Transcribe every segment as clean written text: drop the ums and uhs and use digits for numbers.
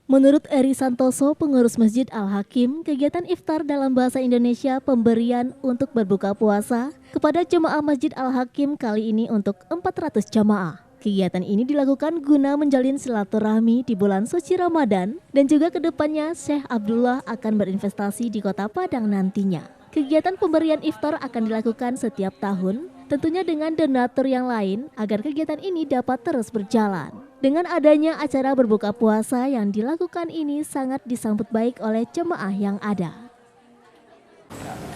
Menurut Eri Santoso, pengurus Masjid Al-Hakim, kegiatan iftar dalam bahasa Indonesia pemberian untuk berbuka puasa kepada jemaah Masjid Al-Hakim kali ini untuk 400 jamaah. Kegiatan ini dilakukan guna menjalin silaturahmi di bulan suci Ramadan dan juga kedepannya Syekh Abdullah akan berinvestasi di Kota Padang nantinya. Kegiatan pemberian iftar akan dilakukan setiap tahun, tentunya dengan donatur yang lain agar kegiatan ini dapat terus berjalan. Dengan adanya acara berbuka puasa yang dilakukan ini sangat disambut baik oleh jemaah yang ada.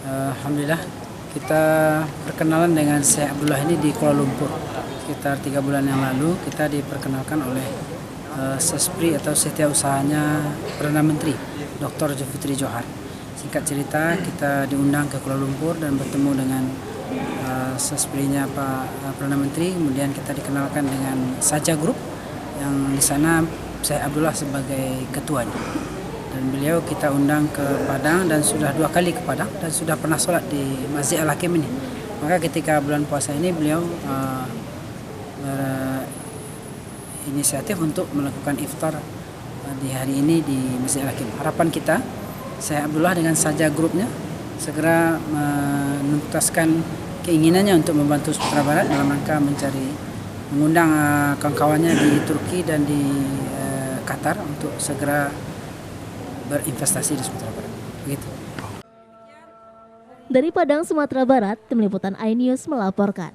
Alhamdulillah kita perkenalan dengan Syekh Abdullah ini di Kuala Lumpur. Sekitar 3 bulan yang lalu kita diperkenalkan oleh Sespri atau setiausahanya Perdana Menteri Dr. Zulkifli Johar. Singkat cerita kita diundang ke Kuala Lumpur dan bertemu dengan Sesprinya Pak Perdana Menteri. Kemudian kita dikenalkan dengan Saja Group yang di sana saya Abdullah sebagai ketuanya, dan beliau kita undang ke Padang dan sudah 2 kali ke Padang dan sudah pernah sholat di Masjid Al-Hakim ini. Maka ketika bulan puasa ini beliau berinisiatif untuk melakukan iftar di hari ini di Masjid Al-Hakim. Harapan kita saya Abdullah dengan Saja grupnya segera menuntaskan keinginannya untuk membantu Sumatera Barat dalam rangka mengundang kawan-kawannya di Turki dan di Qatar untuk segera berinvestasi di Sumatera Barat. Begitu. Dari Padang, Sumatera Barat, Tim Liputan iNews melaporkan.